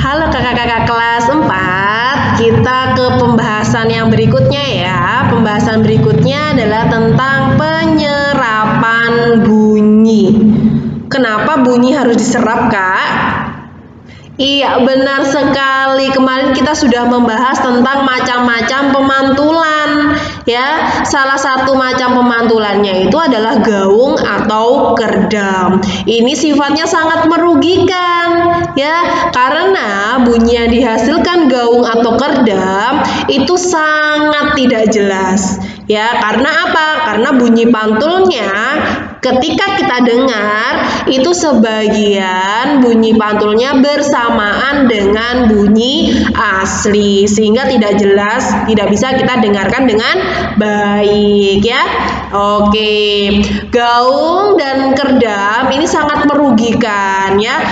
Halo kakak-kakak kelas 4, kita ke pembahasan yang berikutnya ya. Pembahasan berikutnya adalah tentang penyerapan bunyi. Kenapa bunyi harus diserap, Kak? Iya, benar sekali. Kemarin kita sudah membahas tentang macam-macam pemantulan ya. Salah satu macam pemantulannya itu adalah gaung atau kerdam. Ini sifatnya sangat merugikan ya, karena bunyi yang dihasilkan gaung atau kerdam itu sangat tidak jelas. Ya, karena apa? Karena bunyi pantulnya ketika kita dengar itu sebagian bunyi pantulnya bersamaan dengan bunyi asli sehingga tidak jelas, tidak bisa kita dengarkan dengan baik ya. Oke, gaung dan kerdam ini sangat merugikan ya.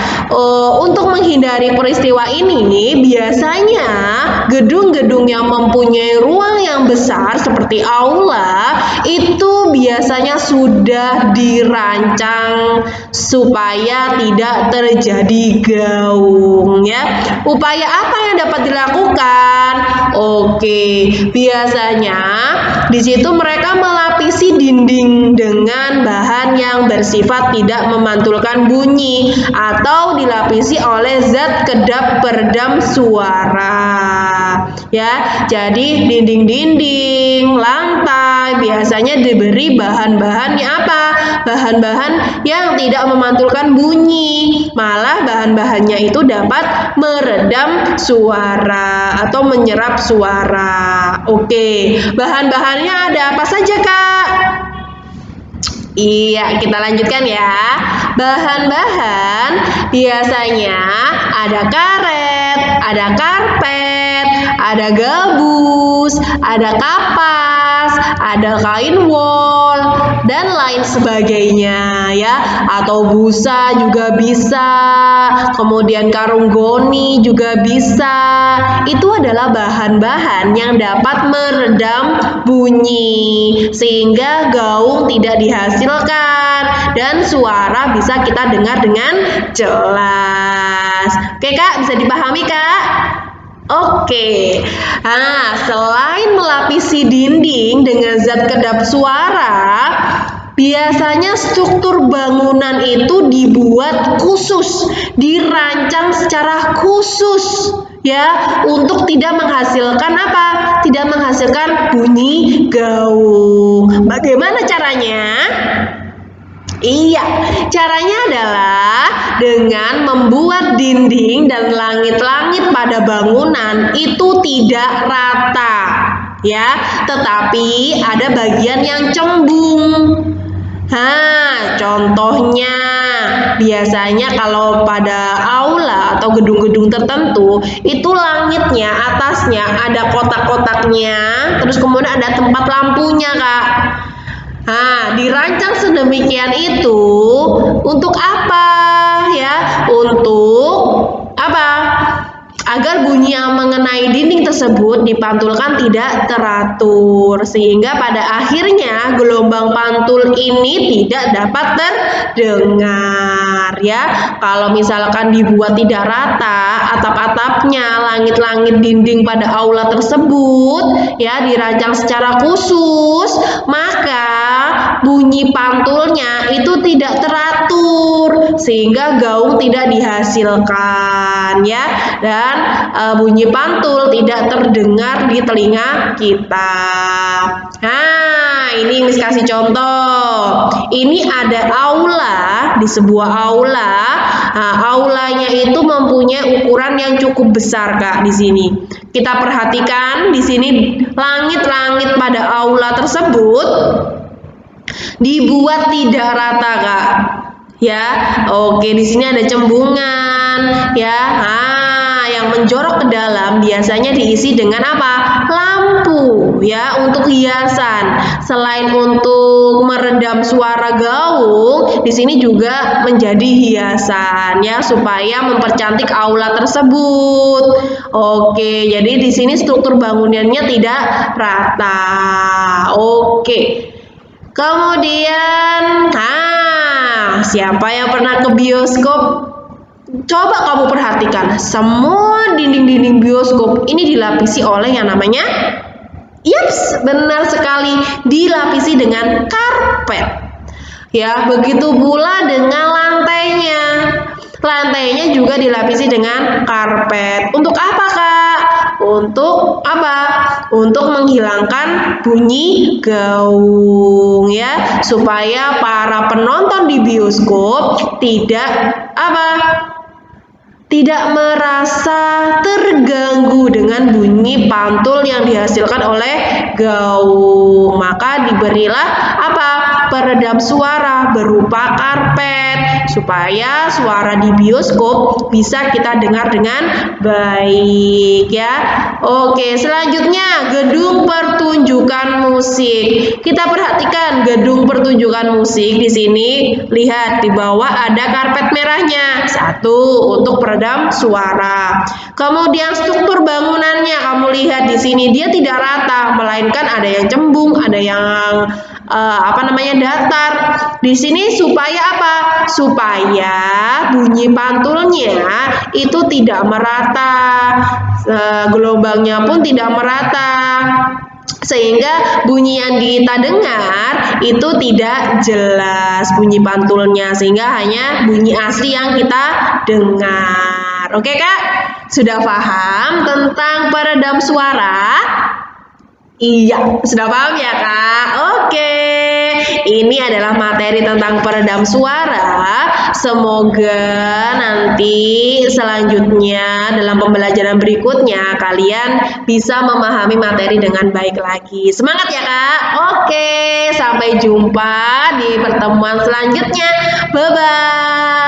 Untuk menghindari peristiwa ini biasanya gedung-gedung yang mempunyai ruang yang besar seperti aula itu biasanya sudah dirancang supaya tidak terjadi gaung ya. Upaya apa yang dapat dilakukan? Oke, biasanya di situ mereka melapisi dinding dengan bahan yang bersifat tidak memantulkan bunyi atau dilapisi oleh zat kedap peredam suara. Ya, jadi dinding-dinding, lantai biasanya diberi bahan-bahan yang apa? Bahan-bahan yang tidak memantulkan bunyi, malah bahan-bahannya itu dapat meredam suara atau menyerap suara. Oke, bahan-bahannya ada apa saja, Kak? Iya, kita lanjutkan ya. Bahan-bahan biasanya ada karet, ada karpet, ada gabus, ada kapas, ada kain wol, dan lain sebagainya ya. Atau busa juga bisa, kemudian karung goni juga bisa. Itu adalah bahan-bahan yang dapat meredam bunyi sehingga gaung tidak dihasilkan dan suara bisa kita dengar dengan jelas. Oke Kak, bisa dipahami Kak? Oke, nah selain melapisi dinding dengan zat kedap suara, biasanya struktur bangunan itu dibuat khusus, dirancang secara khusus ya, untuk tidak menghasilkan apa? Tidak menghasilkan bunyi gaung. Bagaimana caranya? Iya, caranya adalah dengan membuat dinding dan langit-langit pada bangunan itu tidak rata, ya, tetapi ada bagian yang cembung. Contohnya biasanya kalau pada aula atau gedung-gedung tertentu itu langitnya, atasnya ada kotak-kotaknya, terus kemudian ada tempat lampunya, Kak. Dirancang sedemikian itu untuk apa ya? Untuk apa? Agar bunyi yang mengenai dinding tersebut dipantulkan tidak teratur sehingga pada akhirnya gelombang pantul ini tidak dapat terdengar ya. Kalau misalkan dibuat tidak rata atap-atapnya, langit-langit dinding pada aula tersebut ya dirancang secara khusus, maka bunyi pantulnya itu tidak teratur sehingga gaung tidak dihasilkan ya, dan bunyi pantul tidak terdengar di telinga kita. Ini Miss kasih contoh. Ini ada aula, di sebuah aula. Aulanya itu mempunyai ukuran yang cukup besar, Kak, di sini. Kita perhatikan di sini langit-langit pada aula tersebut dibuat tidak rata, Kak. Ya, oke, di sini ada cembungan, ya. Yang menjorok ke dalam biasanya diisi dengan apa? Lampu, ya, untuk hiasan. Selain untuk meredam suara gaung, di sini juga menjadi hiasan, ya, supaya mempercantik aula tersebut. Oke, jadi di sini struktur bangunannya tidak rata. Oke. Kemudian, siapa yang pernah ke bioskop? Coba kamu perhatikan, semua dinding-dinding bioskop ini dilapisi oleh yang namanya, yaps, benar sekali, dilapisi dengan karpet. Ya, begitu pula dengan lantainya. Lantainya juga dilapisi dengan karpet. Untuk apa, Kak? Untuk apa? Untuk menghilangkan bunyi gaung, ya, supaya para penonton di bioskop tidak apa? Tidak merasa terganggu dengan bunyi pantul yang dihasilkan oleh gaung. Maka diberilah apa? Peredam suara berupa karpet supaya suara di bioskop bisa kita dengar dengan baik, ya. Oke, selanjutnya gedung pertunjukan musik. Kita perhatikan gedung pertunjukan musik di sini. Lihat di bawah ada karpet merahnya. Satu untuk peredam suara. Kemudian struktur bangunannya kamu lihat di sini dia tidak rata, melainkan ada yang cembung, ada yang datar. Di sini supaya apa? Supaya bunyi pantulnya itu tidak merata, gelombangnya pun tidak merata, sehingga bunyi yang kita dengar itu tidak jelas bunyi pantulnya, sehingga hanya bunyi asli yang kita dengar. Oke, Kak? Sudah paham tentang peredam suara? Iya, sudah paham ya, Kak? Oke, ini adalah materi tentang peredam suara. Semoga nanti selanjutnya dalam pembelajaran berikutnya kalian bisa memahami materi dengan baik lagi. Semangat ya, Kak? Oke, sampai jumpa di pertemuan selanjutnya. Bye-bye.